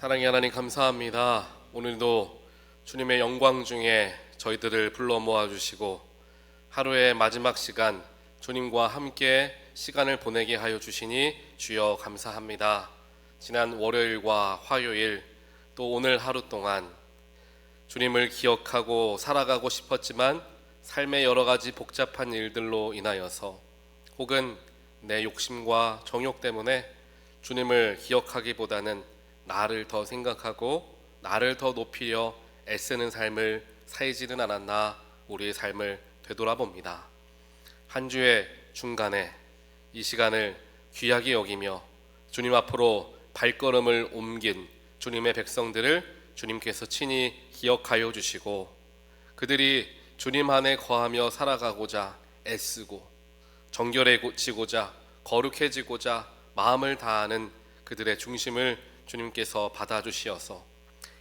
사랑의 하나님 감사합니다. 오늘도 주님의 영광 중에 저희들을 불러 모아주시고 하루의 마지막 시간 주님과 함께 시간을 보내게 하여 주시니 주여 감사합니다. 지난 월요일과 화요일 또 오늘 하루 동안 주님을 기억하고 살아가고 싶었지만 삶의 여러 가지 복잡한 일들로 인하여서 혹은 내 욕심과 정욕 때문에 주님을 기억하기보다는 나를 더 생각하고 나를 더 높이려 애쓰는 삶을 살지는 않았나 우리의 삶을 되돌아봅니다. 한 주의 중간에 이 시간을 귀하게 여기며 주님 앞으로 발걸음을 옮긴 주님의 백성들을 주님께서 친히 기억하여 주시고 그들이 주님 안에 거하며 살아가고자 애쓰고 정결해지고자 거룩해지고자 마음을 다하는 그들의 중심을 주님께서 받아주시어서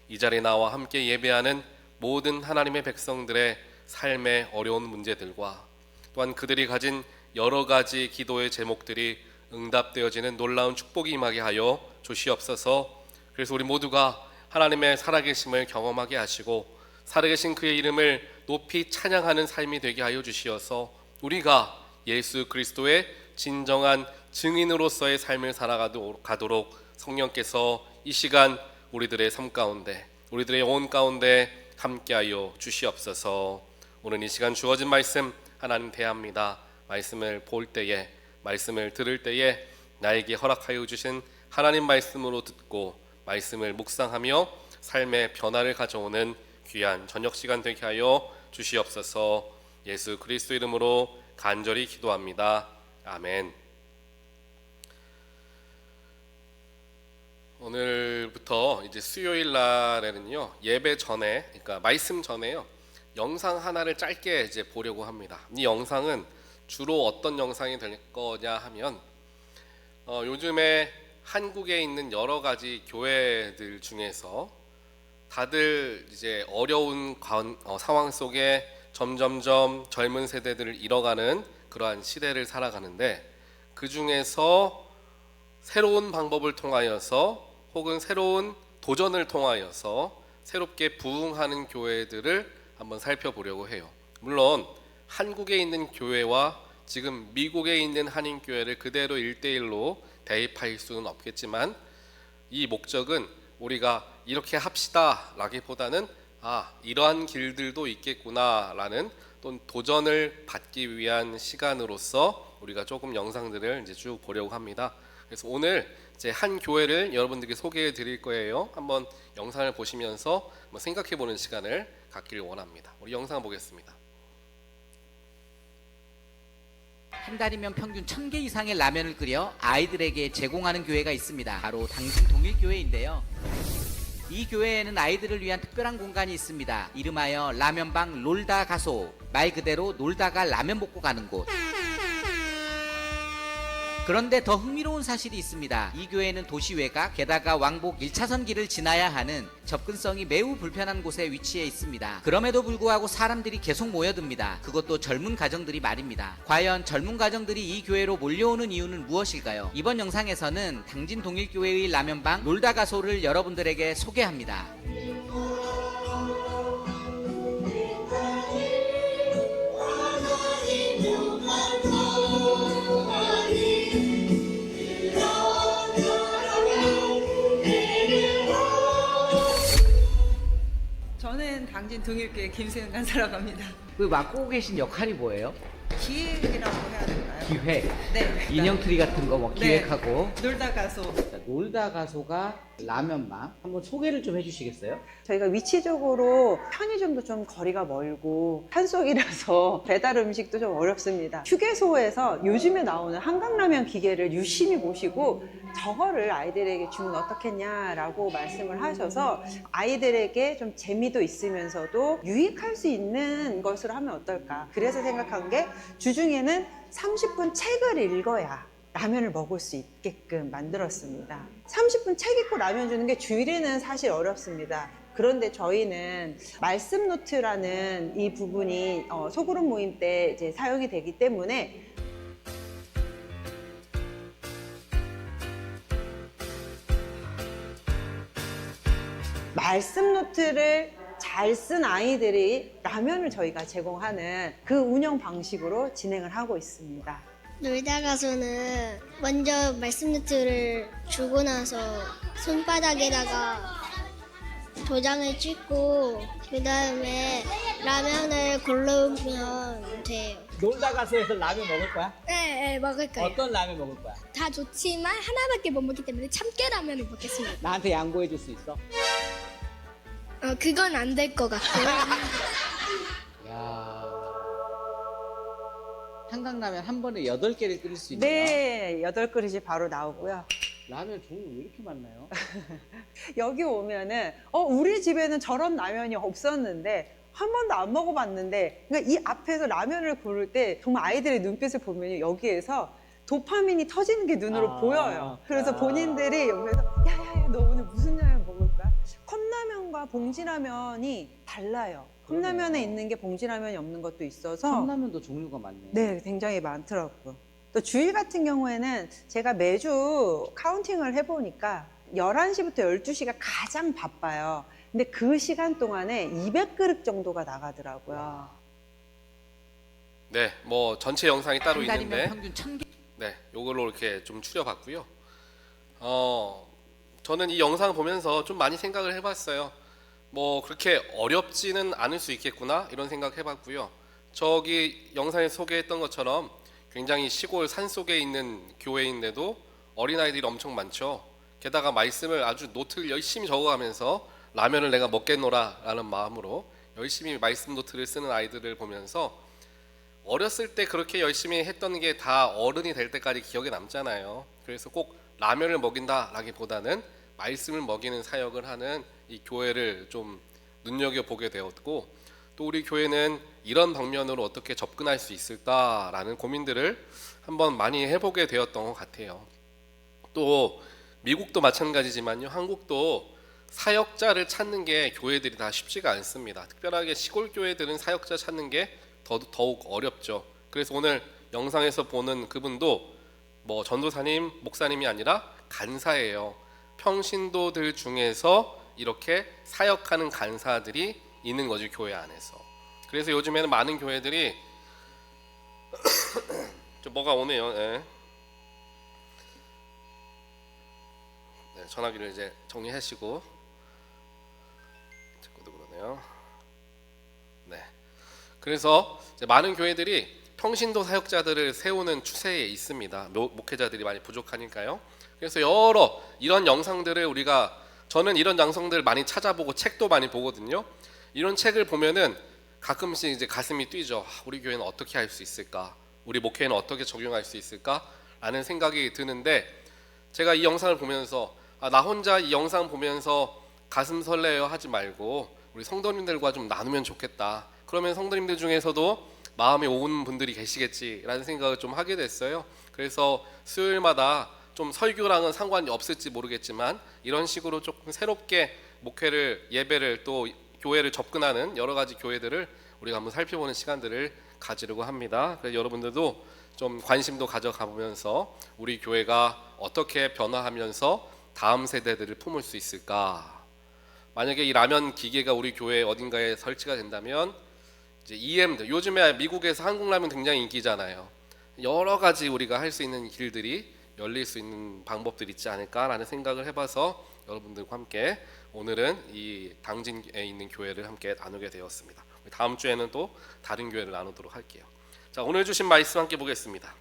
이 자리에 나와 함께 예배하는 모든 하나님의 백성들의 삶의 어려운 문제들과 또한 그들이 가진 여러 가지 기도의 제목들이 응답되어지는 놀라운 축복이 임하게 하여 주시옵소서. 그래서 우리 모두가 하나님의 살아계심을 경험하게 하시고 살아계신 그의 이름을 높이 찬양하는 삶이 되게 하여 주시어서 우리가 예수 그리스도의 진정한 증인으로서의 삶을 살아가도록 성령께서 이 시간 우리들의 삶 가운데 우리들의 영혼 가운데 함께하여 주시옵소서. 오늘 이 시간 주어진 말씀 하나님 대합니다. 말씀을 볼 때에 말씀을 들을 때에 나에게 허락하여 주신 하나님 말씀으로 듣고 말씀을 묵상하며 삶의 변화를 가져오는 귀한 저녁 시간 되게 하여 주시옵소서. 예수 그리스도 이름으로 간절히 기도합니다. 아멘. 오늘부터 이제 수요일 날에는요 예배 전에 그러니까 말씀 전에요 영상 하나를 짧게 이제 보려고 합니다. 이 영상은 주로 어떤 영상이 될 거냐 하면 요즘에 한국에 있는 여러 가지 교회들 중에서 다들 이제 어려운 상황 속에 점점점 젊은 세대들을 잃어가는 그러한 시대를 살아가는데 그 중에서 새로운 방법을 통하여서 혹은 새로운 도전을 통하여서 새롭게 부흥하는 교회들을 한번 살펴보려고 해요. 물론 한국에 있는 교회와 지금 미국에 있는 한인교회를 그대로 1대1로 대입할 수는 없겠지만 이 목적은 우리가 이렇게 합시다 라기보다는 이러한 길들도 있겠구나 라는 또 도전을 받기 위한 시간으로서 우리가 조금 영상들을 이제 쭉 보려고 합니다. 그래서 오늘 이제 한 교회를 여러분들께 소개해 드릴 거예요. 한번 영상을 보시면서 한번 생각해 보는 시간을 갖기를 원합니다. 우리 영상 보겠습니다. 한 달이면 평균 1000개 이상의 라면을 끓여 아이들에게 제공하는 교회가 있습니다. 바로 당진 동일교회인데요. 이 교회에는 아이들을 위한 특별한 공간이 있습니다. 이름하여 라면방 놀다 가소. 말 그대로 놀다가 라면 먹고 가는 곳. 그런데 더 흥미로운 사실이 있습니다. 이 교회는 도시 외곽, 게다가 왕복 1차선 길을 지나야 하는 접근성이 매우 불편한 곳에 위치해 있습니다. 그럼에도 불구하고 사람들이 계속 모여듭니다. 그것도 젊은 가정들이 말입니다. 과연 젊은 가정들이 이 교회로 몰려오는 이유는 무엇일까요? 이번 영상에서는 당진 동일교회의 라면방 놀다 가소를 여러분들에게 소개합니다. 저는 당진 동일교회 김세은 간사라고 합니다. 그 맡고 계신 역할이 뭐예요? 기획이라고 해야 될까요? 기획. 네. 인형트리 같은 거 뭐 기획하고. 놀다 가서 놀다 가소가 라면방 한번 소개를 좀 해주시겠어요? 저희가 위치적으로 편의점도 좀 거리가 멀고 산속이라서 배달 음식도 좀 어렵습니다. 휴게소에서 요즘에 나오는 한강라면 기계를 유심히 보시고 저거를 아이들에게 주면 어떻겠냐라고 말씀을 하셔서 아이들에게 좀 재미도 있으면서도 유익할 수 있는 것으로 하면 어떨까. 그래서 생각한 게 주중에는 30분 책을 읽어야 라면을 먹을 수 있게끔 만들었습니다. 30분 책 읽고 라면 주는 게 주일에는 사실 어렵습니다. 그런데 저희는 말씀 노트라는 이 부분이 소그룹 모임 때 이제 사용이 되기 때문에 말씀 노트를 잘 쓴 아이들이 라면을 저희가 제공하는 그 운영 방식으로 진행을 하고 있습니다. 놀다 가서는 먼저 말씀 노트를 주고 나서 손바닥에다가 도장을 찍고 그 다음에 라면을 고르면 돼요. 놀다 가서 해서 라면 먹을 거야? 네, 먹을 거예요. 어떤 라면 먹을 거야? 다 좋지만 하나밖에 못 먹기 때문에 참깨라면을 먹겠습니다. 나한테 양보해 줄 수 있어? 그건 안 될 것 같고요. 야. 한강라면 한 번에 8개를 끓일 수 있네요. 네, 8그릇이 바로 나오고요. 라면 종류 왜 이렇게 많나요? 여기 오면은 우리 집에는 저런 라면이 없었는데 한 번도 안 먹어봤는데, 그러니까 이 앞에서 라면을 고를 때 정말 아이들의 눈빛을 보면 여기에서 도파민이 터지는 게 눈으로 보여요. 그래서 본인들이 옆에서 야야야 너 오늘 무슨 라면 먹을 거야? 컵라면과 봉지라면이 달라요. 컵라면에 있는 게 봉지라면이 없는 것도 있어서 컵라면도 종류가 많네요. 네, 굉장히 많더라고요. 또 주일 같은 경우에는 제가 매주 카운팅을 해보니까 11시부터 12시가 가장 바빠요. 근데 그 시간 동안에 200그릇 정도가 나가더라고요. 네, 뭐 전체 영상이 따로 한 달이면 있는데 평균 1000개. 네, 요걸로 이렇게 좀 추려봤고요. 저는 이 영상 보면서 좀 많이 생각을 해봤어요. 뭐 그렇게 어렵지는 않을 수 있겠구나 이런 생각 해봤고요. 저기 영상에 소개했던 것처럼 굉장히 시골 산 속에 있는 교회인데도 어린아이들이 엄청 많죠. 게다가 말씀을 아주 노트를 열심히 적어가면서 라면을 내가 먹겠노라 라는 마음으로 열심히 말씀 노트를 쓰는 아이들을 보면서 어렸을 때 그렇게 열심히 했던 게 다 어른이 될 때까지 기억에 남잖아요. 그래서 꼭 라면을 먹인다라기보다는 말씀을 먹이는 사역을 하는 이 교회를 좀 눈여겨보게 되었고, 또 우리 교회는 이런 방면으로 어떻게 접근할 수 있을까라는 고민들을 한번 많이 해보게 되었던 것 같아요. 또 미국도 마찬가지지만요, 한국도 사역자를 찾는 게 교회들이 다 쉽지가 않습니다. 특별하게 시골 교회들은 사역자 찾는 게 더욱 어렵죠. 그래서 오늘 영상에서 보는 그분도 뭐 전도사님, 목사님이 아니라 간사예요. 평신도들 중에서 이렇게 사역하는 간사들이 있는 거죠, 교회 안에서. 그래서 요즘에는 많은 교회들이 좀 뭐가 오네요. 네. 네, 전화기를 이제 정리하시고 제 것도 그러네요. 네. 그래서 이제 많은 교회들이 평신도 사역자들을 세우는 추세에 있습니다. 목회자들이 많이 부족하니까요. 그래서 여러 이런 영상들을 저는 이런 영상들 많이 찾아보고 책도 많이 보거든요. 이런 책을 보면은 가끔씩 이제 가슴이 뛰죠. 우리 교회는 어떻게 할 수 있을까? 우리 목회는 어떻게 적용할 수 있을까? 라는 생각이 드는데, 제가 이 영상을 보면서 나 혼자 이 영상 보면서 가슴 설레요 하지 말고 우리 성도님들과 좀 나누면 좋겠다. 그러면 성도님들 중에서도 마음이 오는 분들이 계시겠지라는 생각을 좀 하게 됐어요. 그래서 수요일마다 좀 설교랑은 상관이 없을지 모르겠지만 이런 식으로 조금 새롭게 목회를, 예배를, 또 교회를 접근하는 여러 가지 교회들을 우리가 한번 살펴보는 시간들을 가지려고 합니다. 그래서 여러분들도 좀 관심도 가져가보면서 우리 교회가 어떻게 변화하면서 다음 세대들을 품을 수 있을까. 만약에 이 라면 기계가 우리 교회 어딘가에 설치가 된다면 이제 EM들, 요즘에 미국에서 한국 라면 굉장히 인기잖아요. 여러 가지 우리가 할 수 있는 길들이 열릴 수 있는 방법들이 있지 않을까라는 생각을 해봐서 여러분들과 함께 오늘은 이 당진에 있는 교회를 함께 나누게 되었습니다. 다음 주에는 또 다른 교회를 나누도록 할게요. 자, 오늘 주신 말씀 함께 보겠습니다.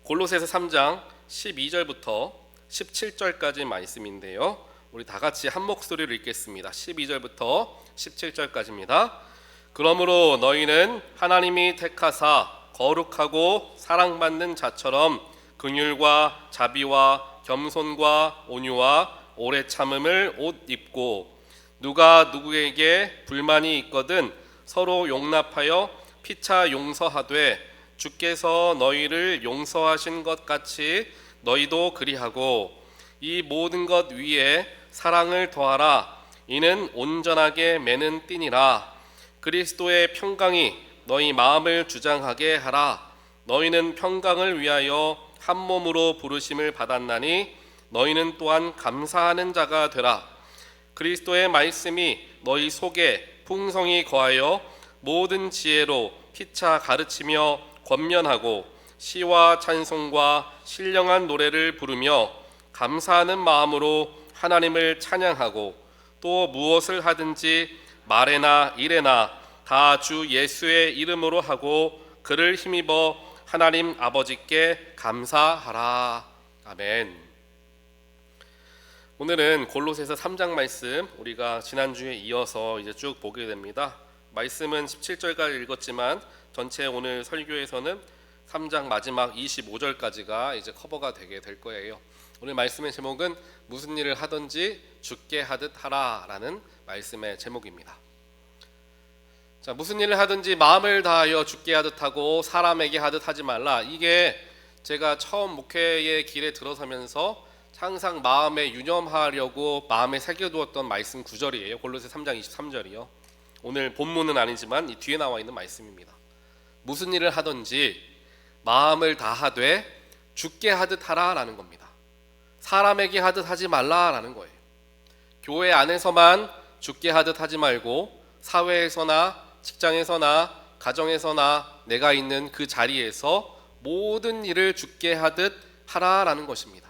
골로새서 3장 12절부터 17절까지 말씀인데요. 우리 다 같이 한 목소리로 읽겠습니다. 12절부터 17절까지입니다. 그러므로 너희는 하나님이 택하사 거룩하고 사랑받는 자처럼 긍휼과 자비와 겸손과 온유와 오래 참음을 옷 입고, 누가 누구에게 불만이 있거든 서로 용납하여 피차 용서하되 주께서 너희를 용서하신 것 같이 너희도 그리하고, 이 모든 것 위에 사랑을 더하라. 이는 온전하게 매는 띠니라. 그리스도의 평강이 너희 마음을 주장하게 하라. 너희는 평강을 위하여 한 몸으로 부르심을 받았나니 너희는 또한 감사하는 자가 되라. 그리스도의 말씀이 너희 속에 풍성히 거하여 모든 지혜로 피차 가르치며 권면하고 시와 찬송과 신령한 노래를 부르며 감사하는 마음으로 하나님을 찬양하고 또 무엇을 하든지 말에나 일에나 다 주 예수의 이름으로 하고 그를 힘입어 하나님 아버지께 감사하라. 아멘. 오늘은 골로새서 3장 말씀 우리가 지난주에 이어서 이제 쭉 보게 됩니다. 말씀은 17절까지 읽었지만 전체 오늘 설교에서는 3장 마지막 25절까지가 이제 커버가 되게 될 거예요. 오늘 말씀의 제목은 무슨 일을 하든지 주께 하듯 하라라는 말씀의 제목입니다. 자, 무슨 일을 하든지 마음을 다하여 주께 하듯 하고 사람에게 하듯 하지 말라. 이게 제가 처음 목회의 길에 들어서면서 항상 마음에 유념하려고 마음에 새겨두었던 말씀 구절이에요. 골로새 3장 23절이요. 오늘 본문은 아니지만 이 뒤에 나와 있는 말씀입니다. 무슨 일을 하든지 마음을 다하되 주께 하듯 하라라는 겁니다. 사람에게 하듯 하지 말라라는 거예요. 교회 안에서만 주께 하듯 하지 말고 사회에서나 직장에서나 가정에서나 내가 있는 그 자리에서 모든 일을 주께 하듯 하라라는 것입니다.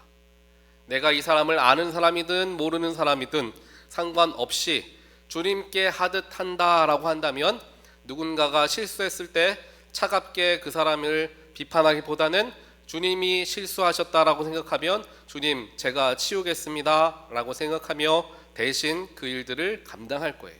내가 이 사람을 아는 사람이든 모르는 사람이든 상관없이 주님께 하듯 한다라고 한다면 누군가가 실수했을 때 차갑게 그 사람을 비판하기보다는 주님이 실수하셨다라고 생각하면 주님 제가 치우겠습니다 라고 생각하며 대신 그 일들을 감당할 거예요.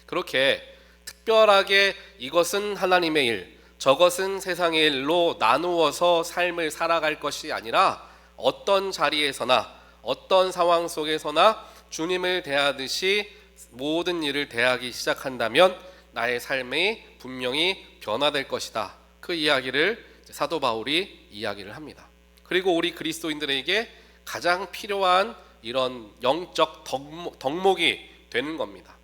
그렇게 특별하게 이것은 하나님의 일, 저것은 세상의 일로 나누어서 삶을 살아갈 것이 아니라 어떤 자리에서나 어떤 상황 속에서나 주님을 대하듯이 모든 일을 대하기 시작한다면 나의 삶이 분명히 변화될 것이다. 그 이야기를 사도 바울이 이야기를 합니다. 그리고 우리 그리스도인들에게 가장 필요한 이런 영적 덕목이 되는 겁니다.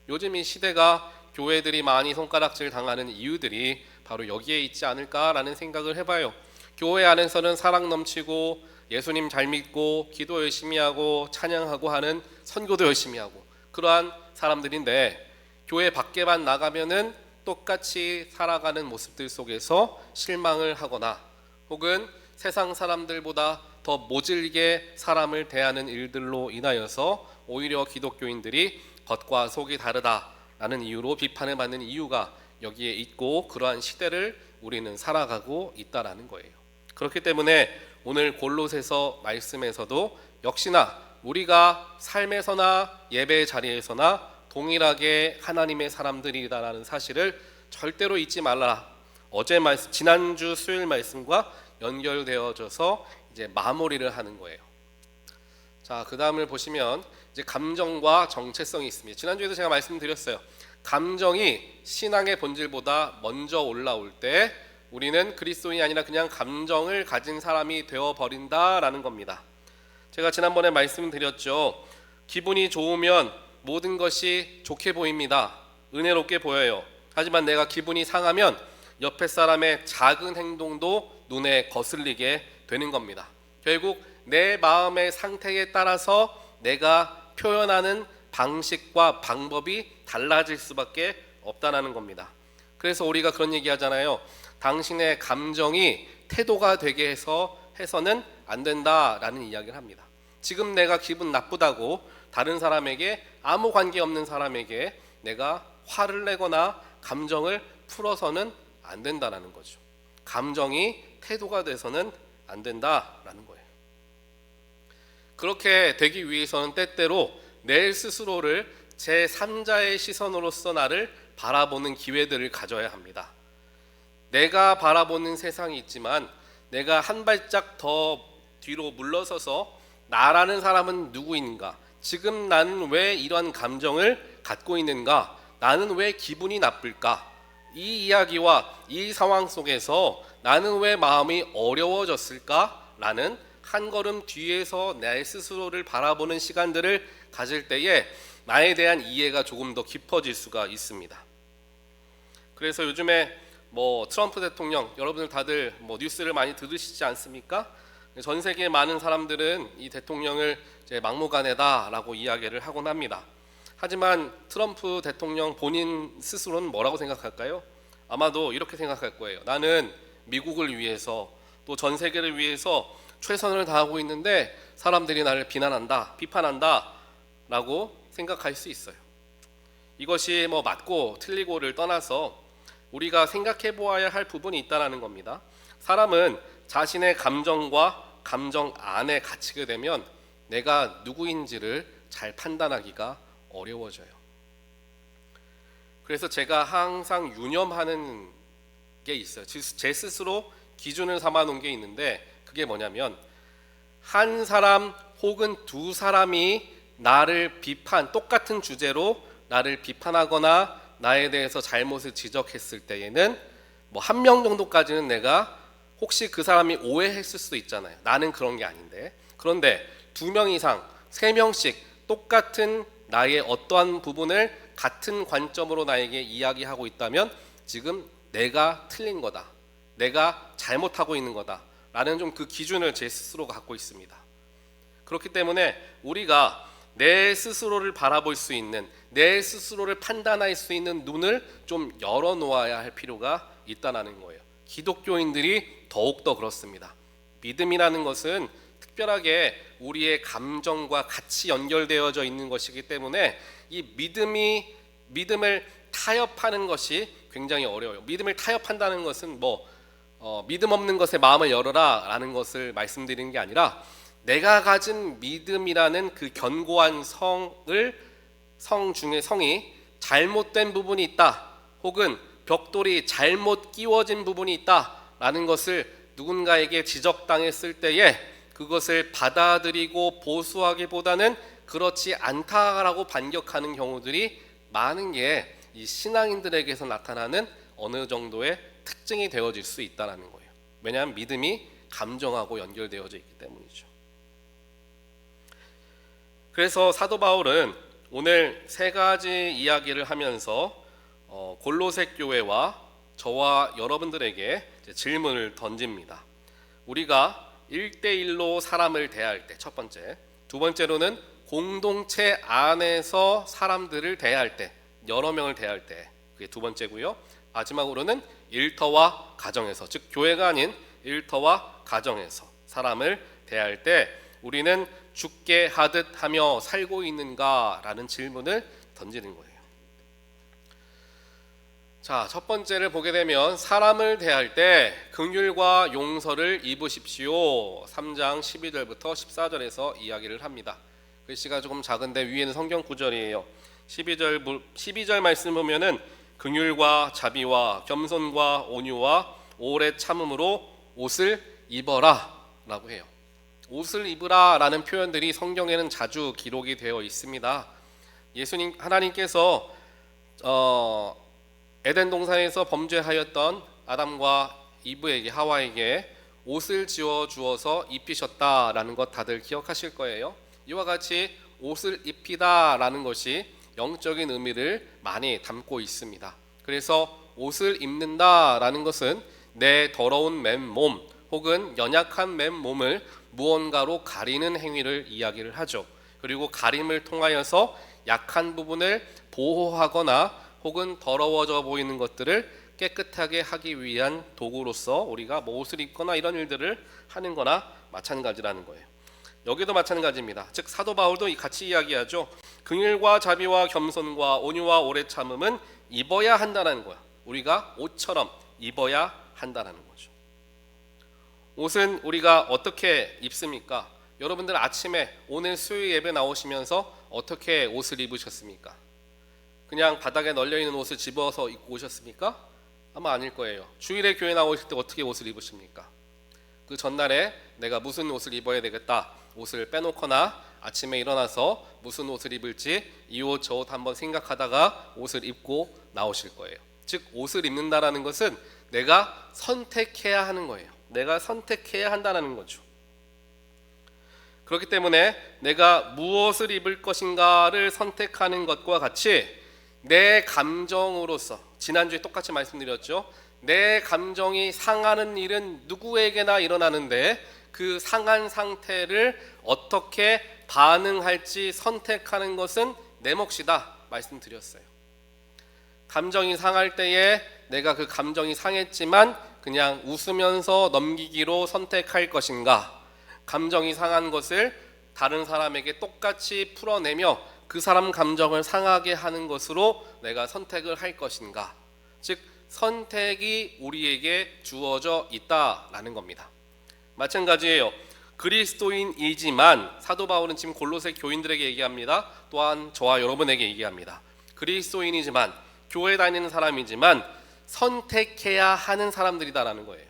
요즘 이 시대가 교회들이 많이 손가락질 당하는 이유들이 바로 여기에 있지 않을까라는 생각을 해봐요. 교회 안에서는 사랑 넘치고 예수님 잘 믿고 기도 열심히 하고 찬양하고 하는 선교도 열심히 하고 그러한 사람들인데 교회 밖에만 나가면은 똑같이 살아가는 모습들 속에서 실망을 하거나 혹은 세상 사람들보다 더 모질게 사람을 대하는 일들로 인하여서 오히려 기독교인들이 겉과 속이 다르다라는 이유로 비판을 받는 이유가 여기에 있고 그러한 시대를 우리는 살아가고 있다라는 거예요. 그렇기 때문에 오늘 골로새서 말씀에서도 역시나 우리가 삶에서나 예배 자리에서나 동일하게 하나님의 사람들이다라는 사실을 절대로 잊지 말라. 어제 말씀, 지난주 수요일 말씀과 연결되어져서 이제 마무리를 하는 거예요. 자, 그 다음을 보시면 이제 감정과 정체성이 있습니다. 지난주에도 제가 말씀드렸어요. 감정이 신앙의 본질보다 먼저 올라올 때 우리는 그리스도인이 아니라 그냥 감정을 가진 사람이 되어버린다라는 겁니다. 제가 지난번에 말씀드렸죠. 기분이 좋으면 모든 것이 좋게 보입니다. 은혜롭게 보여요. 하지만 내가 기분이 상하면 옆에 사람의 작은 행동도 눈에 거슬리게 되는 겁니다. 결국 내 마음의 상태에 따라서 내가 표현하는 방식과 방법이 달라질 수밖에 없다는 겁니다. 그래서 우리가 그런 얘기 하잖아요. 당신의 감정이 태도가 되게 해서는 안 된다라는 이야기를 합니다. 지금 내가 기분 나쁘다고 다른 사람에게 아무 관계없는 사람에게 내가 화를 내거나 감정을 풀어서는 안 된다라는 거죠. 감정이 태도가 돼서는 안 된다라는 거예요. 그렇게 되기 위해서는 때때로 내 스스로를 제3자의 시선으로서 나를 바라보는 기회들을 가져야 합니다. 내가 바라보는 세상이 있지만 내가 한 발짝 더 뒤로 물러서서 나라는 사람은 누구인가? 지금 나는 왜 이런 감정을 갖고 있는가? 나는 왜 기분이 나쁠까? 이 이야기와 이 상황 속에서 나는 왜 마음이 어려워졌을까? 라는 한 걸음 뒤에서 내 스스로를 바라보는 시간들을 가질 때에 나에 대한 이해가 조금 더 깊어질 수가 있습니다. 그래서 요즘에 트럼프 대통령 여러분들 다들 뉴스를 많이 들으시지 않습니까? 전 세계 많은 사람들은 이 대통령을 이제 막무가내다라고 이야기를 하곤 합니다. 하지만 트럼프 대통령 본인 스스로는 뭐라고 생각할까요? 아마도 이렇게 생각할 거예요. 나는 미국을 위해서 또 전 세계를 위해서 최선을 다하고 있는데 사람들이 나를 비난한다, 비판한다 라고 생각할 수 있어요. 이것이 뭐 맞고 틀리고를 떠나서 우리가 생각해 보아야 할 부분이 있다는 겁니다. 사람은 자신의 감정과 감정 안에 갇히게 되면 내가 누구인지를 잘 판단하기가 어려워져요. 그래서 제가 항상 유념하는 게 있어요. 제 스스로 기준을 삼아 놓은 게 있는데 그게 뭐냐면 한 사람 혹은 두 사람이 나를 똑같은 주제로 나를 비판하거나 나에 대해서 잘못을 지적했을 때에는 뭐 한 명 정도까지는 내가 혹시 그 사람이 오해했을 수도 있잖아요. 나는 그런 게 아닌데. 그런데 2명 이상, 3명씩 똑같은 나의 어떠한 부분을 같은 관점으로 나에게 이야기하고 있다면 지금 내가 틀린 거다. 내가 잘못하고 있는 거다. 라는 좀 그 기준을 제 스스로가 갖고 있습니다. 그렇기 때문에 우리가 내 스스로를 바라볼 수 있는, 내 스스로를 판단할 수 있는 눈을 좀 열어놓아야 할 필요가 있다는 거예요. 기독교인들이 더욱더 그렇습니다. 믿음이라는 것은 특별하게 우리의 감정과 같이 연결되어져 있는 것이기 때문에 이 믿음을 타협하는 것이 굉장히 어려워요. 믿음을 타협한다는 것은 믿음 없는 것에 마음을 열어라 라는 것을 말씀드리는 게 아니라 내가 가진 믿음이라는 그 견고한 성 중에 성이 잘못된 부분이 있다, 혹은 벽돌이 잘못 끼워진 부분이 있다라는 것을 누군가에게 지적당했을 때에 그것을 받아들이고 보수하기보다는 그렇지 않다라고 반격하는 경우들이 많은 게 이 신앙인들에게서 나타나는 어느 정도의 특징이 되어질 수 있다는 거예요. 왜냐하면 믿음이 감정하고 연결되어져 있기 때문이죠. 그래서 사도 바울은 오늘 3가지 이야기를 하면서 골로새 교회와 저와 여러분들에게 질문을 던집니다. 우리가 1대1로 사람을 대할 때 첫 번째, 두 번째로는 공동체 안에서 사람들을 대할 때, 여러 명을 대할 때 그게 두 번째고요. 마지막으로는 일터와 가정에서, 즉 교회가 아닌 일터와 가정에서 사람을 대할 때 우리는 죽게 하듯 하며 살고 있는가라는 질문을 던지는 거예요. 자, 첫 번째를 보게 되면 사람을 대할 때 긍휼과 용서를 입으십시오. 3장 12절부터 14절에서 이야기를 합니다. 글씨가 조금 작은데 위에는 성경 구절이에요. 12절 말씀 보면은 긍휼과 자비와 겸손과 온유와 오래 참음으로 옷을 입어라 라고 해요. 옷을 입으라 라는 표현들이 성경에는 자주 기록이 되어 있습니다. 하나님께서 에덴 동산에서 범죄하였던 아담과 이브에게, 하와에게 옷을 지어 주어서 입히셨다라는 것 다들 기억하실 거예요. 이와 같이 옷을 입히다라는 것이 영적인 의미를 많이 담고 있습니다. 그래서 옷을 입는다라는 것은 내 더러운 맨몸 혹은 연약한 맨몸을 무언가로 가리는 행위를 이야기를 하죠. 그리고 가림을 통하여서 약한 부분을 보호하거나 혹은 더러워져 보이는 것들을 깨끗하게 하기 위한 도구로서 우리가 옷을 입거나 이런 일들을 하는 거나 마찬가지라는 거예요. 여기도 마찬가지입니다. 즉 사도 바울도 같이 이야기하죠. 긍휼과 자비와 겸손과 온유와 오래 참음은 입어야 한다는 거야. 우리가 옷처럼 입어야 한다는 거죠. 옷은 우리가 어떻게 입습니까? 여러분들 아침에 오늘 수요 예배 나오시면서 어떻게 옷을 입으셨습니까? 그냥 바닥에 널려있는 옷을 집어서 입고 오셨습니까? 아마 아닐 거예요. 주일에 교회 나오실 때 어떻게 옷을 입으십니까? 그 전날에 내가 무슨 옷을 입어야 되겠다, 옷을 빼놓거나 아침에 일어나서 무슨 옷을 입을지 이 옷 저 옷 한번 생각하다가 옷을 입고 나오실 거예요. 즉 옷을 입는다라는 것은 내가 선택해야 하는 거예요. 내가 선택해야 한다는 거죠. 그렇기 때문에 내가 무엇을 입을 것인가를 선택하는 것과 같이 내 감정으로서, 지난주에 똑같이 말씀드렸죠. 내 감정이 상하는 일은 누구에게나 일어나는데 그 상한 상태를 어떻게 반응할지 선택하는 것은 내 몫이다 말씀드렸어요. 감정이 상할 때에 내가 그 감정이 상했지만 그냥 웃으면서 넘기기로 선택할 것인가, 감정이 상한 것을 다른 사람에게 똑같이 풀어내며 그 사람 감정을 상하게 하는 것으로 내가 선택을 할 것인가, 즉 선택이 우리에게 주어져 있다라는 겁니다. 마찬가지예요. 그리스도인이지만 사도 바울은 지금 골로새 교인들에게 얘기합니다. 또한 저와 여러분에게 얘기합니다. 그리스도인이지만 교회 다니는 사람이지만 선택해야 하는 사람들이다라는 거예요.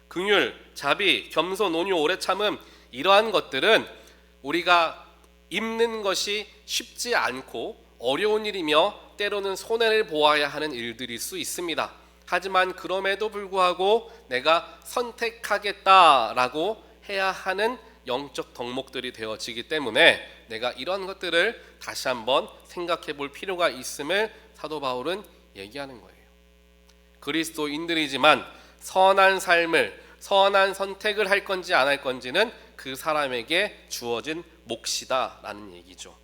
긍휼, 자비, 겸손, 온유, 오래 참음, 이러한 것들은 우리가 입는 것이 쉽지 않고 어려운 일이며 때로는 손해를 보아야 하는 일들일 수 있습니다. 하지만 그럼에도 불구하고 내가 선택하겠다라고 해야 하는 영적 덕목들이 되어지기 때문에 내가 이런 것들을 다시 한번 생각해 볼 필요가 있음을 사도 바울은 얘기하는 거예요. 그리스도인들이지만 선한 삶을, 선한 선택을 할 건지 안 할 건지는 그 사람에게 주어진 몫이다라는 얘기죠.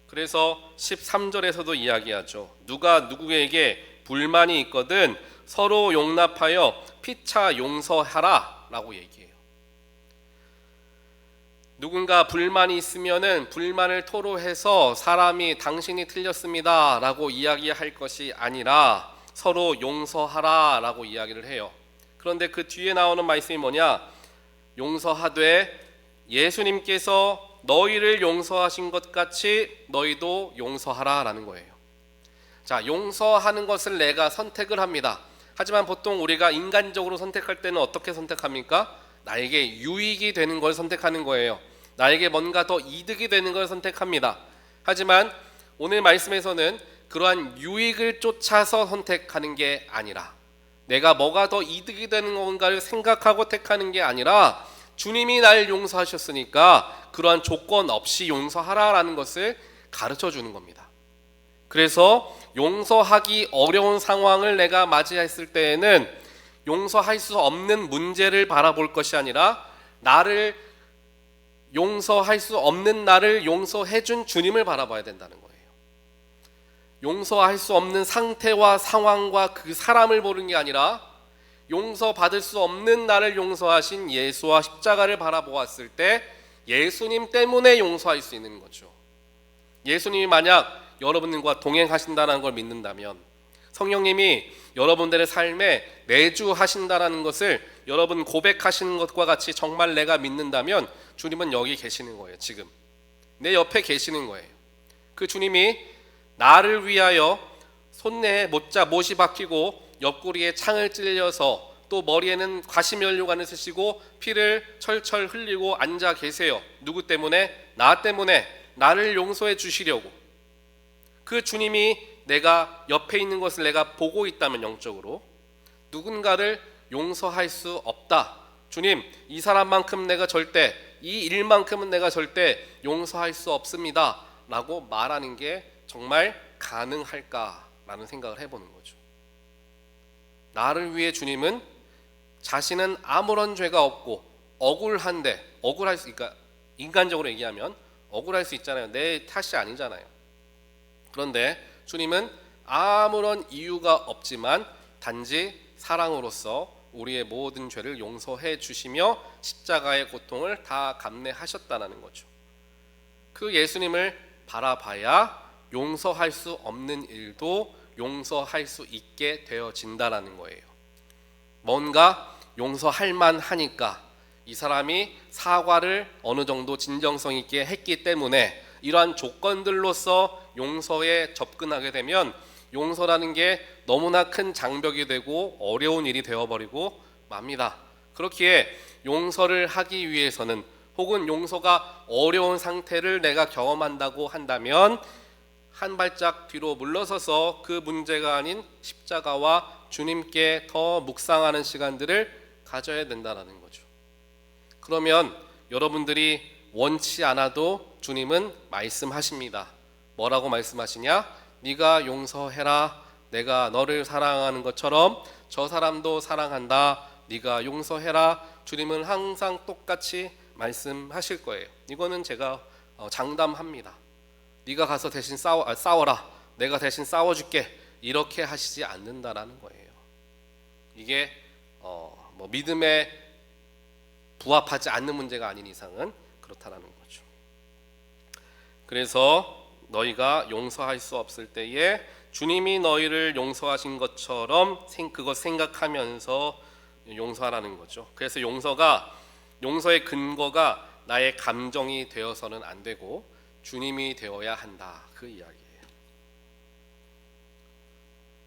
그래서 13절에서도 이야기하죠. 누가 누구에게 불만이 있거든 서로 용납하여 피차 용서하라 라고 얘기해요. 누군가 불만이 있으면은 불만을 토로해서 사람이 당신이 틀렸습니다 라고 이야기할 것이 아니라 서로 용서하라 라고 이야기를 해요. 그런데 그 뒤에 나오는 말씀이 뭐냐? 용서하되 예수님께서 너희를 용서하신 것 같이 너희도 용서하라 라는 거예요. 자, 용서하는 것을 내가 선택을 합니다. 하지만 보통 우리가 인간적으로 선택할 때는 어떻게 선택합니까? 나에게 유익이 되는 걸 선택하는 거예요. 나에게 뭔가 더 이득이 되는 걸 선택합니다. 하지만 오늘 말씀에서는 그러한 유익을 쫓아서 선택하는 게 아니라, 내가 뭐가 더 이득이 되는 건가를 생각하고 택하는 게 아니라 주님이 날 용서하셨으니까 그러한 조건 없이 용서하라라는 것을 가르쳐 주는 겁니다. 그래서 용서하기 어려운 상황을 내가 맞이했을 때에는 용서할 수 없는 문제를 바라볼 것이 아니라 나를 용서할 수 없는 나를 용서해 준 주님을 바라봐야 된다는 거예요. 용서할 수 없는 상태와 상황과 그 사람을 보는 게 아니라 용서받을 수 없는 나를 용서하신 예수와 십자가를 바라보았을 때 예수님 때문에 용서할 수 있는 거죠. 예수님이 만약 여러분과 동행하신다는 걸 믿는다면, 성령님이 여러분들의 삶에 내주하신다는 것을 여러분 고백하시는 것과 같이 정말 내가 믿는다면 주님은 여기 계시는 거예요. 지금 내 옆에 계시는 거예요. 그 주님이 나를 위하여 손내에 못이 박히고 옆구리에 창을 찔려서 또 머리에는 과시면류관을 쓰시고 피를 철철 흘리고 앉아 계세요. 누구 때문에? 나 때문에. 나를 용서해 주시려고. 그 주님이 내가 옆에 있는 것을 내가 보고 있다면 영적으로 누군가를 용서할 수 없다. 주님, 이 사람만큼 내가 절대, 이 일만큼은 내가 절대 용서할 수 없습니다 라고 말하는 게 정말 가능할까라는 생각을 해보는 거죠. 나를 위해 주님은 자신은 아무런 죄가 없고 억울한데, 억울할 수, 그러니까 인간적으로 얘기하면 억울할 수 있잖아요. 내 탓이 아니잖아요. 그런데 주님은 아무런 이유가 없지만 단지 사랑으로서 우리의 모든 죄를 용서해 주시며 십자가의 고통을 다 감내하셨다는 거죠. 그 예수님을 바라봐야 용서할 수 없는 일도 용서할 수 있게 되어진다라는 거예요. 뭔가 용서할 만하니까 이 사람이 사과를 어느 정도 진정성 있게 했기 때문에 이러한 조건들로서 용서에 접근하게 되면 용서라는 게 너무나 큰 장벽이 되고 어려운 일이 되어버리고 맙니다. 그렇기에 용서를 하기 위해서는, 혹은 용서가 어려운 상태를 내가 경험한다고 한다면 한 발짝 뒤로 물러서서 그 문제가 아닌 십자가와 주님께 더 묵상하는 시간들을 가져야 된다는 거죠. 그러면 여러분들이 원치 않아도 주님은 말씀하십니다. 뭐라고 말씀하시냐? 네가 용서해라. 내가 너를 사랑하는 것처럼 저 사람도 사랑한다. 네가 용서해라. 주님은 항상 똑같이 말씀하실 거예요. 이거는 제가 장담합니다. 네가 가서 대신 싸워라. 내가 대신 싸워줄게. 이렇게 하시지 않는다라는 거예요. 이게 뭐 믿음에 부합하지 않는 문제가 아닌 이상은 그렇다라는 거죠. 그래서 너희가 용서할 수 없을 때에 주님이 너희를 용서하신 것처럼 그것 생각하면서 용서하라는 거죠. 그래서 용서의 근거가 나의 감정이 되어서는 안 되고 주님이 되어야 한다, 그 이야기예요.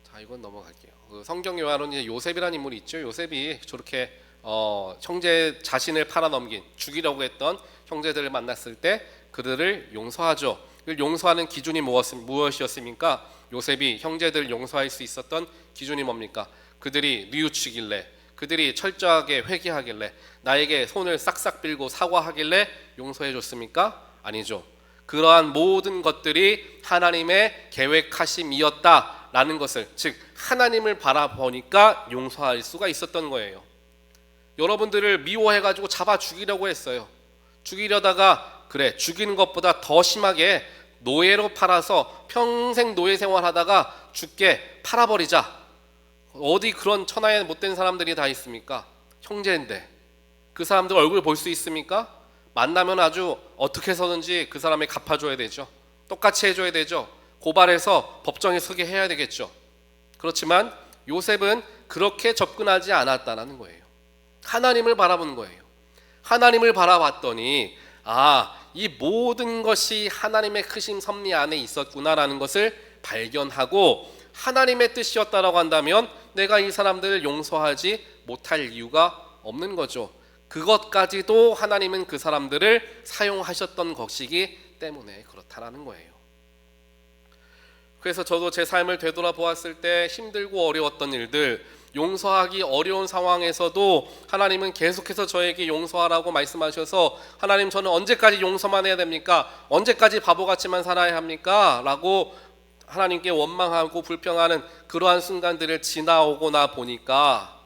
자, 이건 넘어갈게요. 성경 요한은 이제 요셉이라는 인물이 있죠. 요셉이 저렇게 형제 자신을 팔아넘긴, 죽이려고 했던 형제들을 만났을 때 그들을 용서하죠. 용서하는 기준이 무엇이었습니까? 요셉이 형제들을 용서할 수 있었던 기준이 뭡니까? 그들이 뉘우치길래, 그들이 철저하게 회개하길래, 나에게 손을 싹싹 빌고 사과하길래 용서해 줬습니까? 아니죠. 그러한 모든 것들이 하나님의 계획하심이었다라는 것을, 즉 하나님을 바라보니까 용서할 수가 있었던 거예요. 여러분들을 미워해가지고 잡아 죽이려고 했어요. 죽이려다가 그래, 죽이는 것보다 더 심하게 노예로 팔아서 평생 노예 생활하다가 죽게 팔아버리자. 어디 그런 천하에 못된 사람들이 다 있습니까? 형제인데 그 사람들 얼굴 볼 수 있습니까? 만나면 아주 어떻게 해서든지 그 사람에 갚아줘야 되죠. 똑같이 해줘야 되죠. 고발해서 법정에 서게 해야 되겠죠. 그렇지만 요셉은 그렇게 접근하지 않았다는 거예요. 하나님을 바라보는 거예요. 하나님을 바라봤더니 이 모든 것이 하나님의 크신 섭리 안에 있었구나라는 것을 발견하고 하나님의 뜻이었다라고 한다면 내가 이 사람들을 용서하지 못할 이유가 없는 거죠. 그것까지도 하나님은 그 사람들을 사용하셨던 것이기 때문에 그렇다라는 거예요. 그래서 저도 제 삶을 되돌아보았을 때 힘들고 어려웠던 일들, 용서하기 어려운 상황에서도 하나님은 계속해서 저에게 용서하라고 말씀하셔서 하나님, 저는 언제까지 용서만 해야 됩니까? 언제까지 바보같이만 살아야 합니까? 라고 하나님께 원망하고 불평하는 그러한 순간들을 지나오고 나 보니까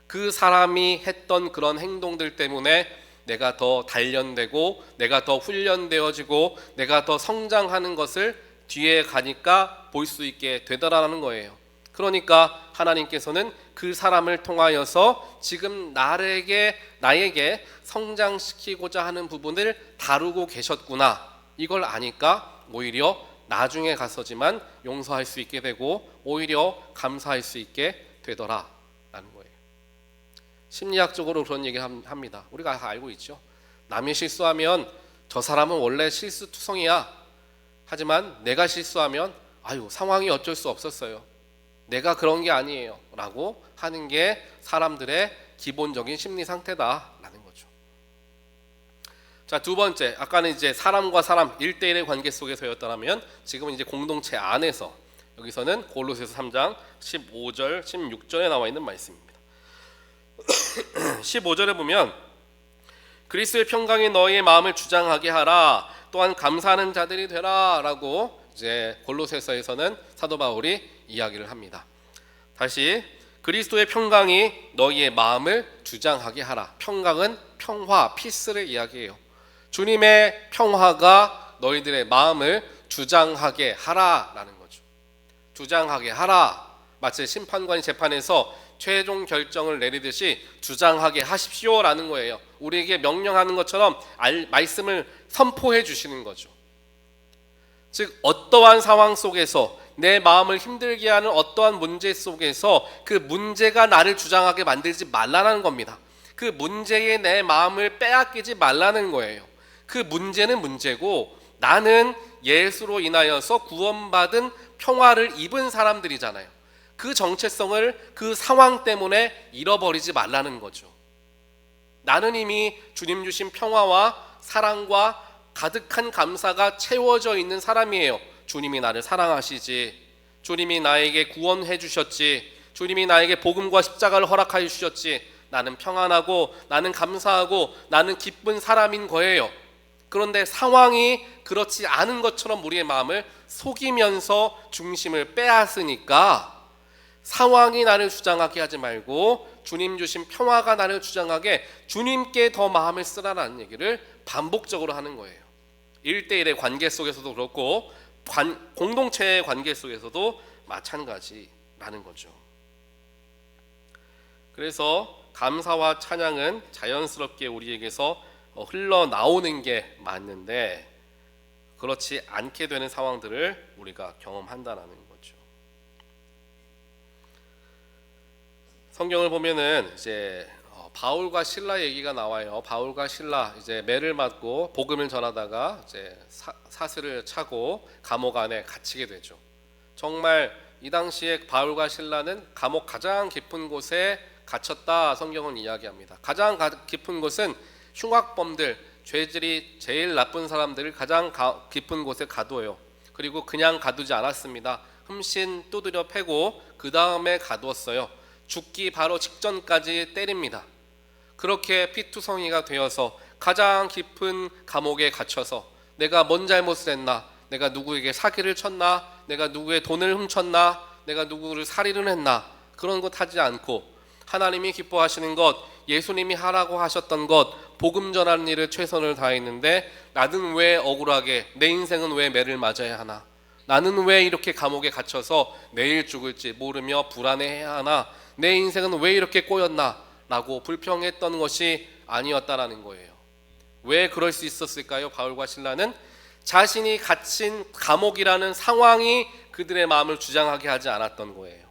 그 사람이 했던 그런 행동들 때문에 내가 더 단련되고 내가 더 훈련되어지고 내가 더 성장하는 것을 뒤에 가니까 볼 수 있게 되더라는 거예요. 그러니까 하나님께서는 그 사람을 통하여서 지금 나에게 성장시키고자 하는 부분을 다루고 계셨구나, 이걸 아니까 오히려 나중에 가서지만 용서할 수 있게 되고 오히려 감사할 수 있게 되더라라는 거예요. 심리학적으로 그런 얘기를 합니다. 우리가 다 알고 있죠. 남이 실수하면 저 사람은 원래 실수투성이야. 하지만 내가 실수하면 상황이 어쩔 수 없었어요. 내가 그런 게 아니에요 라고 하는 게 사람들의 기본적인 심리 상태다라는 거죠. 자, 두 번째, 아까는 이제 사람과 사람 1대1의 관계 속에서였다면 지금은 이제 공동체 안에서, 여기서는 골로새서 3장 15절 16절에 나와 있는 말씀입니다. 15절에 보면 그리스도의 평강이 너희의 마음을 주장하게 하라, 또한 감사하는 자들이 되라 라고 이제 골로새서에서는 사도 바울이 이야기를 합니다. 다시, 그리스도의 평강이 너희의 마음을 주장하게 하라. 평강은 평화, 피스를 이야기해요. 주님의 평화가 너희들의 마음을 주장하게 하라라는 거죠. 주장하게 하라, 마치 심판관이 재판에서 최종 결정을 내리듯이 주장하게 하십시오라는 거예요. 우리에게 명령하는 것처럼 말씀을 선포해 주시는 거죠. 즉 어떠한 상황 속에서 내 마음을 힘들게 하는 어떠한 문제 속에서 그 문제가 나를 주장하게 만들지 말라는 겁니다. 그 문제에 내 마음을 빼앗기지 말라는 거예요. 그 문제는 문제고 나는 예수로 인하여서 구원받은 평화를 입은 사람들이잖아요. 그 정체성을 그 상황 때문에 잃어버리지 말라는 거죠. 나는 이미 주님 주신 평화와 사랑과 가득한 감사가 채워져 있는 사람이에요. 주님이 나를 사랑하시지, 주님이 나에게 구원해 주셨지, 주님이 나에게 복음과 십자가를 허락하여 주셨지, 나는 평안하고 나는 감사하고 나는 기쁜 사람인 거예요. 그런데 상황이 그렇지 않은 것처럼 우리의 마음을 속이면서 중심을 빼앗으니까 상황이 나를 주장하게 하지 말고 주님 주신 평화가 나를 주장하게 주님께 더 마음을 쓰라라는 얘기를 반복적으로 하는 거예요. 1대1의 관계 속에서도 그렇고 공동체의 관계 속에서도 마찬가지라는 거죠. 그래서 감사와 찬양은 자연스럽게 우리에게서 흘러나오는 게 맞는데 그렇지 않게 되는 상황들을 우리가 경험한다는 거죠. 성경을 보면은 이제 바울과 실라 얘기가 나와요. 바울과 실라 이제 매를 맞고 복음을 전하다가 이제 사슬을 차고 감옥 안에 갇히게 되죠. 정말 이 당시에 바울과 실라는 감옥 가장 깊은 곳에 갇혔다 성경은 이야기합니다. 가장 깊은 곳은 흉악범들, 죄질이 제일 나쁜 사람들을 가장 깊은 곳에 가둬요. 그리고 그냥 가두지 않았습니다. 흠씬 두드려 패고 그 다음에 가두었어요. 죽기 바로 직전까지 때립니다. 그렇게 피투성이가 되어서 가장 깊은 감옥에 갇혀서 내가 뭔 잘못을 했나, 내가 누구에게 사기를 쳤나, 내가 누구의 돈을 훔쳤나, 내가 누구를 살인을 했나, 그런 것 하지 않고 하나님이 기뻐하시는 것, 예수님이 하라고 하셨던 것, 복음 전하는 일을 최선을 다했는데 나는 왜 억울하게, 내 인생은 왜 매를 맞아야 하나, 나는 왜 이렇게 감옥에 갇혀서 내일 죽을지 모르며 불안해해야 하나, 내 인생은 왜 이렇게 꼬였나 라고 불평했던 것이 아니었다라는 거예요. 왜 그럴 수 있었을까요? 바울과 실라는 자신이 갇힌 감옥이라는 상황이 그들의 마음을 주장하게 하지 않았던 거예요.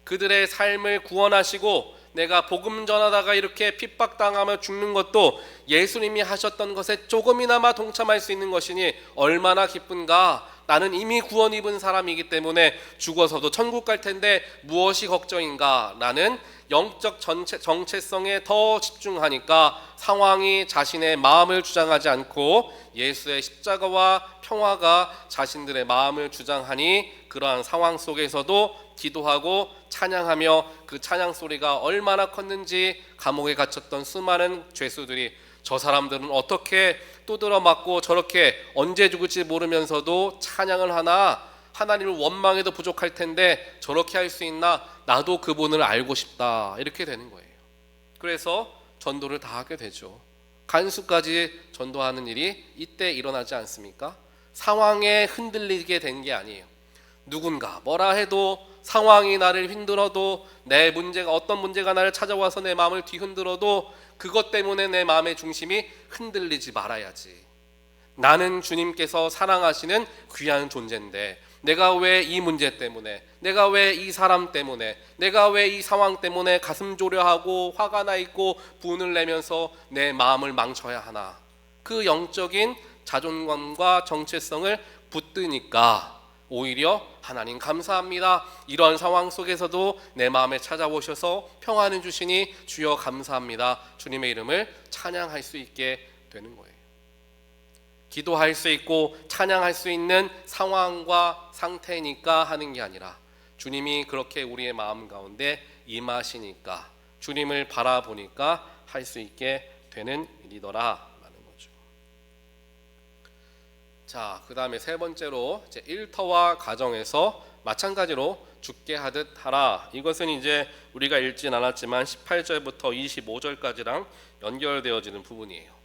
그들의 삶을 구원하시고 내가 복음 전하다가 이렇게 핍박당하며 죽는 것도 예수님이 하셨던 것에 조금이나마 동참할 수 있는 것이니 얼마나 기쁜가. 나는 이미 구원 입은 사람이기 때문에 죽어서도 천국 갈 텐데 무엇이 걱정인가. 라는 영적 정체성에 더 집중하니까 상황이 자신의 마음을 주장하지 않고 예수의 십자가와 평화가 자신들의 마음을 주장하니 그러한 상황 속에서도 기도하고 찬양하며 그 찬양 소리가 얼마나 컸는지 감옥에 갇혔던 수많은 죄수들이 저 사람들은 어떻게 두드러 맞고 저렇게 언제 죽을지 모르면서도 찬양을 하나, 하나님을 원망해도 부족할 텐데 저렇게 할 수 있나, 나도 그분을 알고 싶다, 이렇게 되는 거예요. 그래서 전도를 다 하게 되죠. 간수까지 전도하는 일이 이때 일어나지 않습니까? 상황에 흔들리게 된 게 아니에요. 누군가 뭐라 해도, 상황이 나를 힘들어도, 내 문제가, 어떤 문제가 나를 찾아와서 내 마음을 뒤흔들어도 그것 때문에 내 마음의 중심이 흔들리지 말아야지. 나는 주님께서 사랑하시는 귀한 존재인데 내가 왜 이 문제 때문에, 내가 왜 이 사람 때문에, 내가 왜 이 상황 때문에 가슴 졸여하고 화가 나 있고 분을 내면서 내 마음을 망쳐야 하나. 그 영적인 자존감과 정체성을 붙드니까 오히려 하나님 감사합니다, 이런 상황 속에서도 내 마음에 찾아오셔서 평안을 주시니 주여 감사합니다, 주님의 이름을 찬양할 수 있게 되는 거예요. 기도할 수 있고 찬양할 수 있는 상황과 상태니까 하는 게 아니라 주님이 그렇게 우리의 마음 가운데 임하시니까, 주님을 바라보니까 할 수 있게 되는 일이더라 라는 거죠. 자, 그 다음에 세 번째로 이제 일터와 가정에서 마찬가지로 죽게 하듯 하라. 이것은 이제 우리가 읽진 않았지만 18절부터 25절까지랑 연결되어지는 부분이에요.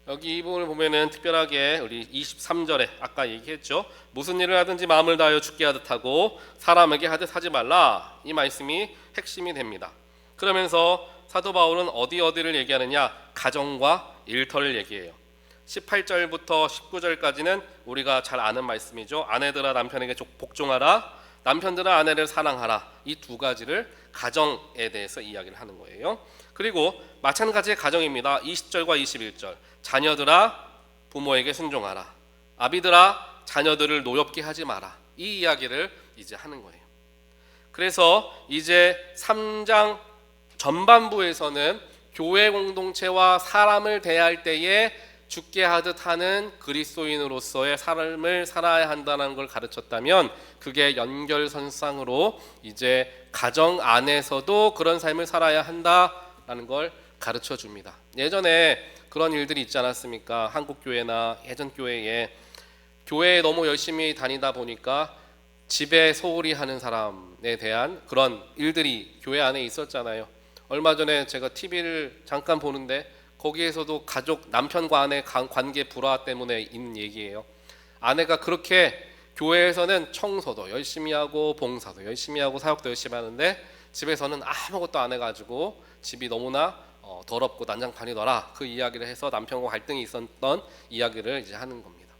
여기 이 부분을 보면은 특별하게 우리 23절에 아까 얘기했죠. 무슨 일을 하든지 마음을 다하여 죽게 하듯 하고 사람에게 하듯 하지 말라. 이 말씀이 핵심이 됩니다. 그러면서 사도 바울은 어디를 얘기하느냐? 가정과 일터를 얘기해요. 18절부터 19절까지는 우리가 잘 아는 말씀이죠. 아내들아 남편에게 복종하라, 남편들아 아내를 사랑하라. 이 두 가지를 가정에 대해서 이야기를 하는 거예요. 그리고 마찬가지의 가정입니다. 20절과 21절. 자녀들아 부모에게 순종하라, 아비들아 자녀들을 노엽게 하지 마라. 이 이야기를 이제 하는 거예요. 그래서 이제 3장 전반부에서는 교회 공동체와 사람을 대할 때에 죽게 하듯 하는 그리스도인으로서의 삶을 살아야 한다는 걸 가르쳤다면, 그게 연결선상으로 이제 가정 안에서도 그런 삶을 살아야 한다라는 걸 가르쳐 줍니다. 예전에 그런 일들이 있지 않았습니까? 한국교회나 예전 교회에 너무 열심히 다니다 보니까 집에 소홀히 하는 사람 가정에 대한 그런 일들이 교회 안에 있었잖아요. 얼마 전에 제가 TV를 잠깐 보는데 거기에서도 가족 남편과 아내 관계 불화 때문에 있는 얘기예요. 아내가 그렇게 교회에서는 청소도 열심히 하고 봉사도 열심히 하고 사역도 열심히 하는데 집에서는 아무것도 안 해가지고 집이 너무나 더럽고 난장판이더라, 그 이야기를 해서 남편과 갈등이 있었던 이야기를 이제 하는 겁니다.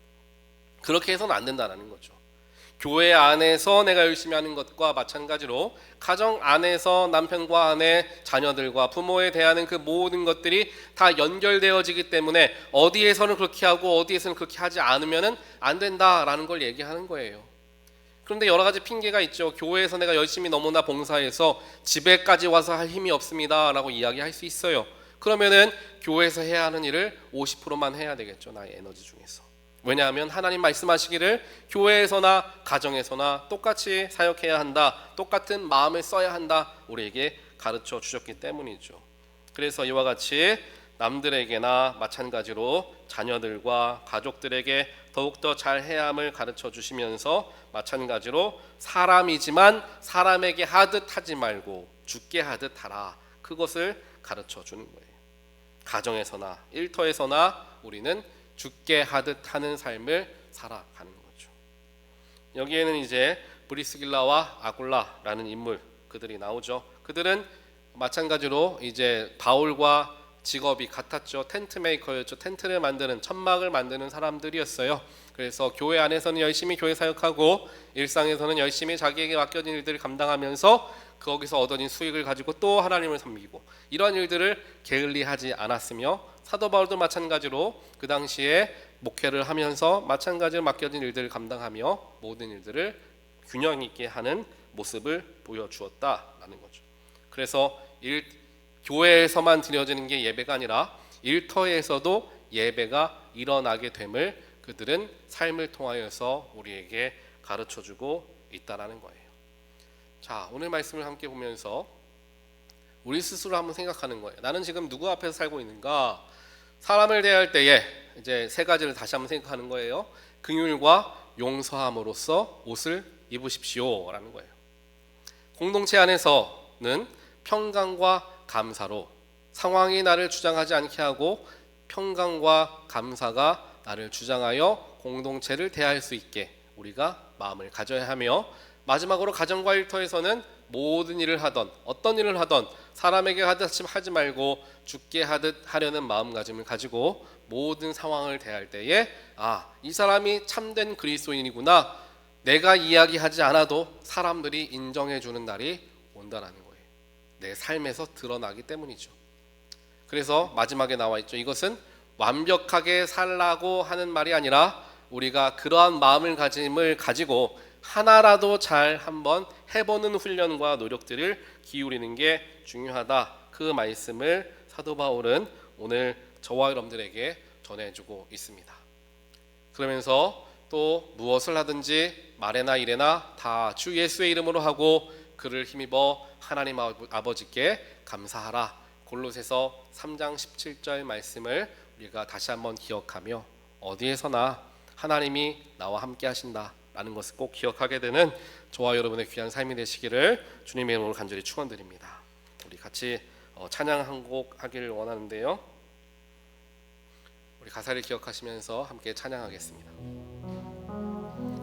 그렇게 해서는 안 된다는 거죠. 교회 안에서 내가 열심히 하는 것과 마찬가지로 가정 안에서 남편과 아내, 자녀들과 부모에 대한 그 모든 것들이 다 연결되어지기 때문에 어디에서는 그렇게 하고 어디에서는 그렇게 하지 않으면 안 된다라는 걸 얘기하는 거예요. 그런데 여러 가지 핑계가 있죠. 교회에서 내가 열심히 너무나 봉사해서 집에까지 와서 할 힘이 없습니다 라고 이야기할 수 있어요. 그러면은 교회에서 해야 하는 일을 50%만 해야 되겠죠, 나의 에너지 중에서. 왜냐하면 하나님 말씀하시기를 교회에서나 가정에서나 똑같이 사역해야 한다, 똑같은 마음을 써야 한다, 우리에게 가르쳐 주셨기 때문이죠. 그래서 이와 같이 남들에게나 마찬가지로 자녀들과 가족들에게 더욱더 잘해야 함을 가르쳐 주시면서 마찬가지로 사람이지만 사람에게 하듯 하지 말고 죽게 하듯 하라, 그것을 가르쳐 주는 거예요. 가정에서나 일터에서나 우리는 죽게 하듯 하는 삶을 살아가는 거죠. 여기에는 이제 브리스길라와 아굴라라는 인물, 그들이 나오죠. 그들은 마찬가지로 이제 바울과 직업이 같았죠. 텐트 메이커였죠. 텐트를 만드는, 천막을 만드는 사람들이었어요. 그래서 교회 안에서는 열심히 교회 사역하고 일상에서는 열심히 자기에게 맡겨진 일들을 감당하면서 거기서 얻어진 수익을 가지고 또 하나님을 섬기고, 이런 일들을 게을리하지 않았으며 사도 바울도 마찬가지로 그 당시에 목회를 하면서 마찬가지로 맡겨진 일들을 감당하며 모든 일들을 균형 있게 하는 모습을 보여주었다라는 거죠. 그래서 교회에서만 드려지는 게 예배가 아니라 일터에서도 예배가 일어나게 됨을 그들은 삶을 통하여서 우리에게 가르쳐주고 있다라는 거예요. 자, 오늘 말씀을 함께 보면서 우리 스스로 한번 생각하는 거예요. 나는 지금 누구 앞에서 살고 있는가? 사람을 대할 때에 이제 세 가지를 다시 한번 생각하는 거예요. 긍휼과 용서함으로써 옷을 입으십시오라는 거예요. 공동체 안에서는 평강과 감사로 상황이 나를 주장하지 않게 하고 평강과 감사가 나를 주장하여 공동체를 대할 수 있게 우리가 마음을 가져야 하며, 마지막으로 가정과 일터에서는 모든 일을 하던 어떤 일을 하던 사람에게 하듯 하지 말고 죽게 하듯 하려는 마음가짐을 가지고 모든 상황을 대할 때에 이 사람이 참된 그리스도인이구나, 내가 이야기하지 않아도 사람들이 인정해 주는 날이 온다라는 거예요. 내 삶에서 드러나기 때문이죠. 그래서 마지막에 나와 있죠. 이것은 완벽하게 살라고 하는 말이 아니라 우리가 그러한 마음을 가지고 하나라도 잘 한번 해보는 훈련과 노력들을 기울이는 게 중요하다, 그 말씀을 사도 바울은 오늘 저와 여러분들에게 전해주고 있습니다. 그러면서 또 무엇을 하든지 말에나 일에나 다 주 예수의 이름으로 하고 그를 힘입어 하나님 아버지께 감사하라, 골로새서 3장 17절 말씀을 우리가 다시 한번 기억하며 어디에서나 하나님이 나와 함께 하신다 라는 것을 꼭 기억하게 되는 저와 여러분의 귀한 삶이 되시기를 주님의 이름으로 간절히 축원드립니다. 우리 같이 찬양 한 곡 하기를 원하는데요, 우리 가사를 기억하시면서 함께 찬양하겠습니다.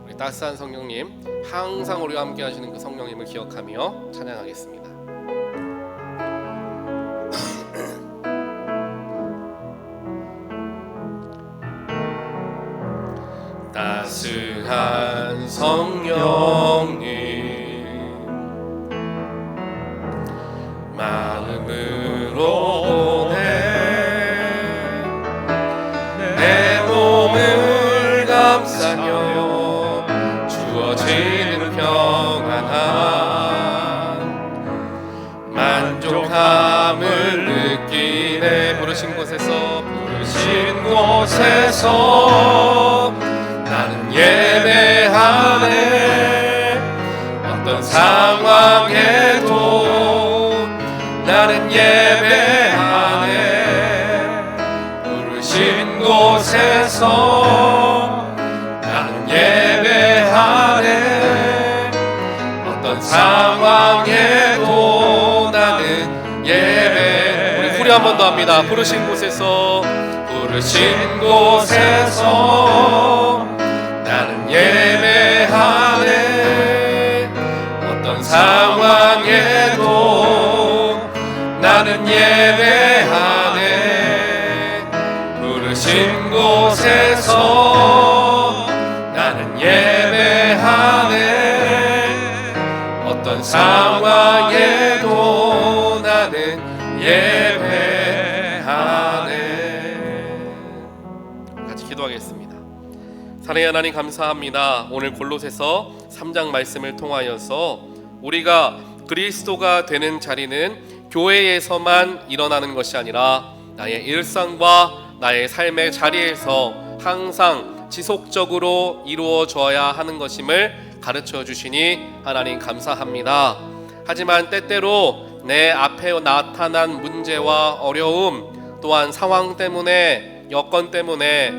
우리 따스한 성령님, 항상 우리와 함께 하시는 그 성령님을 기억하며 찬양하겠습니다. 따스한 성령님, 마음으로 오네 내 몸을 감싸며 주어지는 평안함 만족함을 느끼네. 부르신 곳에서 나는 예배하네. 어떤 상황에도 나는 예배하네. 부르신 곳에서 나는 예배하네. 어떤 어떤 상황에도 나는 예배. 우리 후리 한 번 더 합니다. 부르신 곳에서 나는 예배하네. 어떤 상황에도 나는 예배하네. 부르신 곳에서 나는 예배하네. 어떤 상황에도 나는 예배하네. 같이 기도하겠습니다. 사랑의 하나님 감사합니다. 오늘 골로새서 3장 말씀을 통하여서 우리가 그리스도가 되는 자리는 교회에서만 일어나는 것이 아니라 나의 일상과 나의 삶의 자리에서 항상 지속적으로 이루어져야 하는 것임을 가르쳐 주시니 하나님 감사합니다. 하지만 때때로 내 앞에 나타난 문제와 어려움, 또한 상황 때문에, 여건 때문에,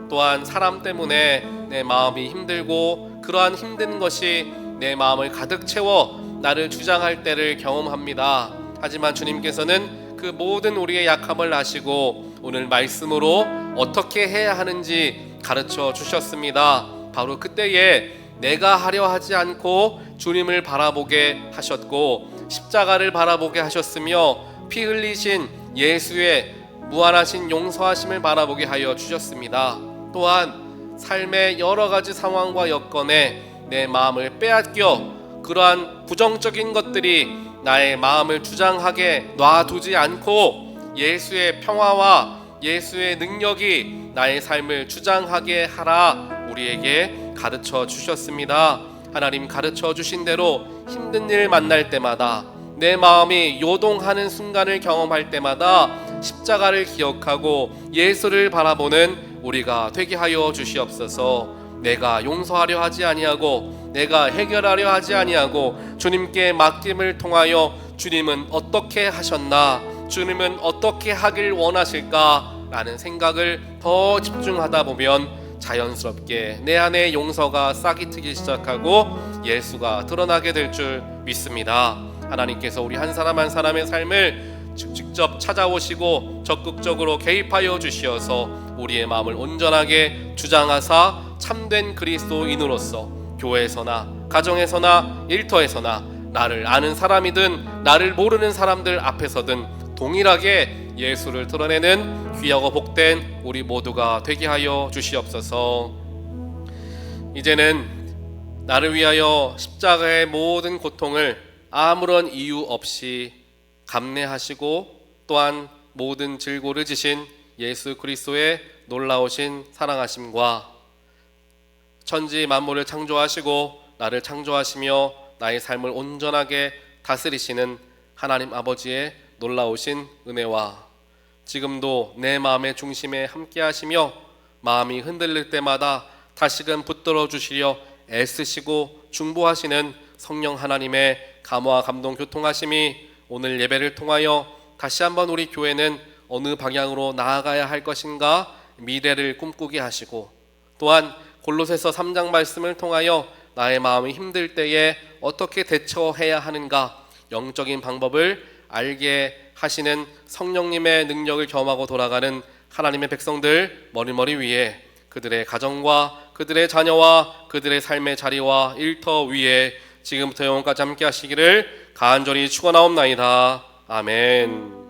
또한 사람 때문에 내 마음이 힘들고 그러한 힘든 것이 내 마음을 가득 채워 나를 주장할 때를 경험합니다. 하지만 주님께서는 그 모든 우리의 약함을 아시고 오늘 말씀으로 어떻게 해야 하는지 가르쳐 주셨습니다. 바로 그때에 내가 하려 하지 않고 주님을 바라보게 하셨고 십자가를 바라보게 하셨으며 피 흘리신 예수의 무한하신 용서하심을 바라보게 하여 주셨습니다. 또한 삶의 여러 가지 상황과 여건에 내 마음을 빼앗겨 그러한 부정적인 것들이 나의 마음을 주장하게 놔두지 않고 예수의 평화와 예수의 능력이 나의 삶을 주장하게 하라 우리에게 가르쳐 주셨습니다. 하나님 가르쳐 주신 대로 힘든 일 만날 때마다 내 마음이 요동하는 순간을 경험할 때마다 십자가를 기억하고 예수를 바라보는 우리가 되게 하여 주시옵소서. 내가 용서하려 하지 아니하고 내가 해결하려 하지 아니하고 주님께 맡김을 통하여 주님은 어떻게 하셨나, 주님은 어떻게 하길 원하실까 라는 생각을 더 집중하다 보면 자연스럽게 내 안에 용서가 싹이 트기 시작하고 예수가 드러나게 될 줄 믿습니다. 하나님께서 우리 한 사람 한 사람의 삶을 직접 찾아오시고 적극적으로 개입하여 주시어서 우리의 마음을 온전하게 주장하사 참된 그리스도인으로서 교회에서나 가정에서나 일터에서나 나를 아는 사람이든 나를 모르는 사람들 앞에서든 동일하게 예수를 드러내는 귀하고 복된 우리 모두가 되게 하여 주시옵소서. 이제는 나를 위하여 십자가의 모든 고통을 아무런 이유 없이 감내하시고 또한 모든 질고를 지신 예수 그리스도의 놀라우신 사랑하심과 천지 만물을 창조하시고 나를 창조하시며 나의 삶을 온전하게 다스리시는 하나님 아버지의 놀라우신 은혜와 지금도 내 마음의 중심에 함께 하시며 마음이 흔들릴 때마다 다시금 붙들어 주시려 애쓰시고 중보하시는 성령 하나님의 감화 감동 교통하심이 오늘 예배를 통하여 다시 한번 우리 교회는 어느 방향으로 나아가야 할 것인가 미래를 꿈꾸게 하시고 또한 골로새서 3장 말씀을 통하여 나의 마음이 힘들 때에 어떻게 대처해야 하는가 영적인 방법을 알게 하시는 성령님의 능력을 경험하고 돌아가는 하나님의 백성들 머리머리 위에 그들의 가정과 그들의 자녀와 그들의 삶의 자리와 일터 위에 지금부터 영원까지 함께 하시기를 간절히 축원하옵나이다. 아멘.